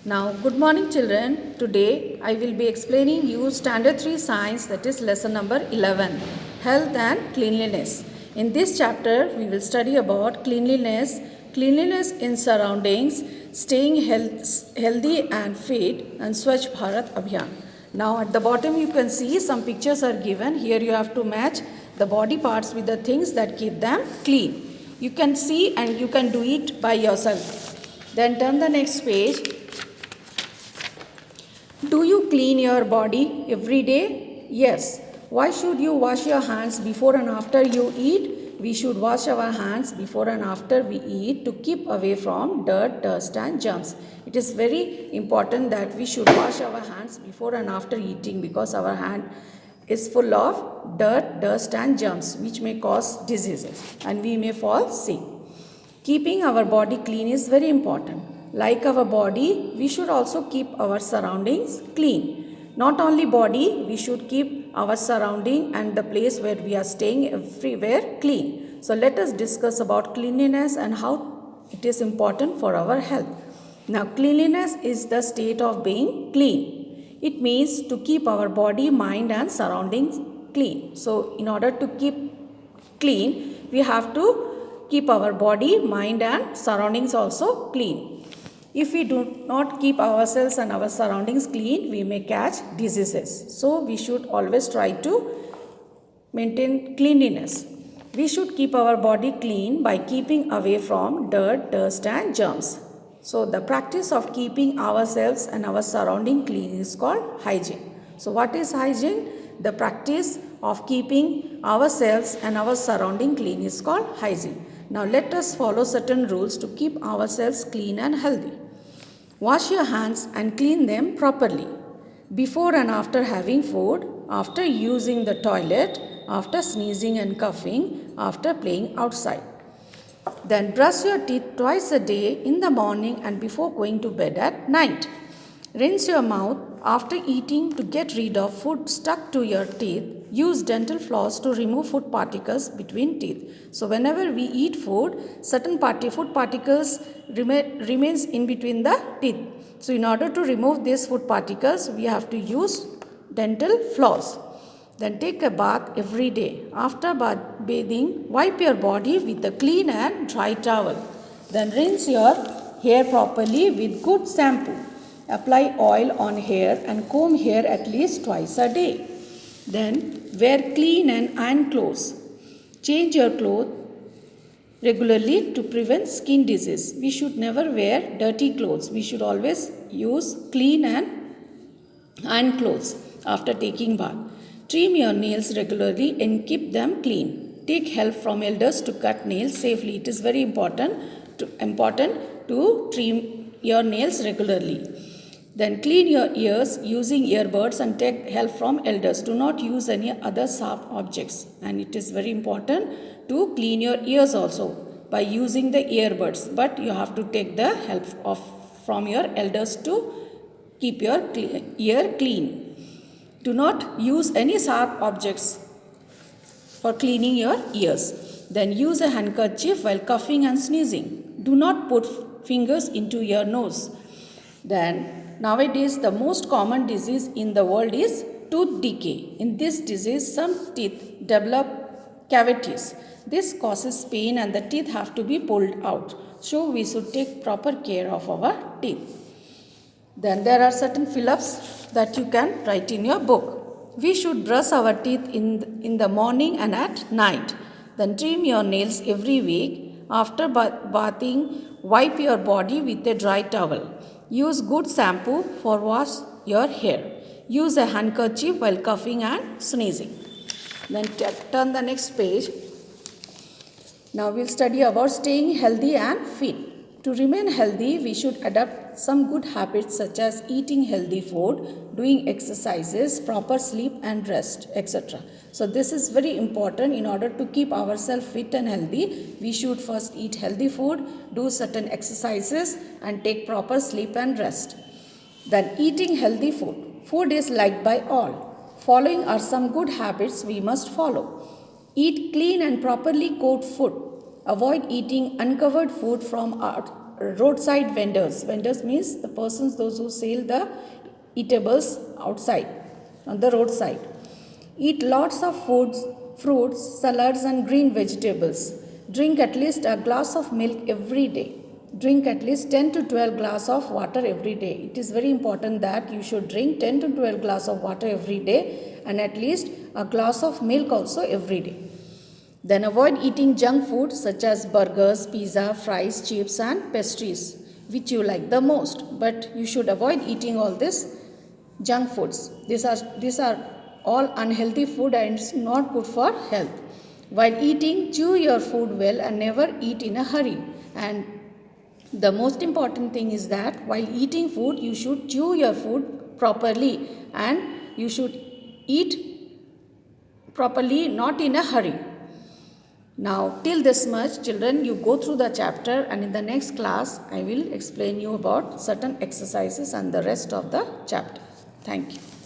Now, good morning children. Today I will be explaining you Standard 3 Science, that is lesson number 11, Health and Cleanliness. In this chapter, we will study about cleanliness in surroundings, staying healthy and fit, and Swachh Bharat Abhiyan. Now, at the bottom you can see some pictures are given. Here you have to match the body parts with the things that keep them clean. You can see and you can do it by yourself. Then turn the next page. Do you clean your body every day? Yes. Why should you wash your hands before and after you eat? We should wash our hands before and after we eat to keep away from dirt, dust and germs. It is very important that we should wash our hands before and after eating because our hand is full of dirt, dust and germs which may cause diseases and we may fall sick. Keeping our body clean is very important. Like our body, we should also keep our surroundings clean. Not only body, we should keep our surrounding and the place where we are staying everywhere clean. So let us discuss about cleanliness and how it is important for our health. Now, cleanliness is the state of being clean. It means to keep our body, mind and surroundings clean. So in order to keep clean, we have to keep our body, mind and surroundings also clean. If we do not keep ourselves and our surroundings clean, we may catch diseases. So we should always try to maintain cleanliness. We should keep our body clean by keeping away from dirt, dust and germs. So the practice of keeping ourselves and our surrounding clean is called hygiene. So what is hygiene? The practice of keeping ourselves and our surrounding clean is called hygiene. Now let us follow certain rules to keep ourselves clean and healthy. Wash your hands and clean them properly. Before and after having food, after using the toilet, after sneezing and coughing, after playing outside. Then brush your teeth twice a day, in the morning and before going to bed at night. Rinse your mouth after eating to get rid of food stuck to your teeth. Use dental floss to remove food particles between teeth. So whenever we eat food, certain food particles remains in between the teeth. So in order to remove these food particles, we have to use dental floss. Then take a bath every day. After bathing, wipe your body with a clean and dry towel. Then rinse your hair properly with good shampoo. Apply oil on hair and comb hair at least twice a day. Then wear clean and iron clothes. Change your clothes regularly to prevent skin disease. We should never wear dirty clothes. We should always use clean and iron clothes after taking bath. Trim your nails regularly and keep them clean. Take help from elders to cut nails safely. It is very important to trim your nails regularly. Then clean your ears using earbuds and take help from elders. Do not use any other sharp objects. And it is very important to clean your ears also by using the earbuds. But you have to take the help from your elders to keep your ear clean. Do not use any sharp objects for cleaning your ears. Then use a handkerchief while coughing and sneezing. Do not put fingers into your nose. Then nowadays the most common disease in the world is tooth decay. In this disease, some teeth develop cavities. This causes pain and the teeth have to be pulled out. So we should take proper care of our teeth. Then there are certain fill-ups that you can write in your book. We should brush our teeth in the morning and at night. Then trim your nails every week. After bathing, wipe your body with a dry towel. Use good shampoo for wash your hair. Use a handkerchief while coughing and sneezing. Then turn the next page. Now we'll study about staying healthy and fit. To remain healthy, we should adopt some good habits such as eating healthy food, doing exercises, proper sleep and rest, etc. So this is very important. In order to keep ourselves fit and healthy, we should first eat healthy food, do certain exercises and take proper sleep and rest. Then eating healthy food. Food is liked by all. Following are some good habits we must follow. Eat clean and properly cooked food. Avoid eating uncovered food from roadside vendors. Vendors means the persons, those who sell the eatables outside on the roadside. Eat lots of foods, fruits, salads and green vegetables. Drink at least a glass of milk every day. Drink at least 10 to 12 glass of water every day. It is very important that you should drink 10 to 12 glass of water every day and at least a glass of milk also every day. Then avoid eating junk food such as burgers, pizza, fries, chips and pastries which you like the most. But you should avoid eating all this junk foods. These are all unhealthy food and it's not good for health. While eating, chew your food well and never eat in a hurry. And the most important thing is that while eating food, you should chew your food properly and you should eat properly, not in a hurry. Now, till this much, children, you go through the chapter and in the next class, I will explain you about certain exercises and the rest of the chapter. Thank you.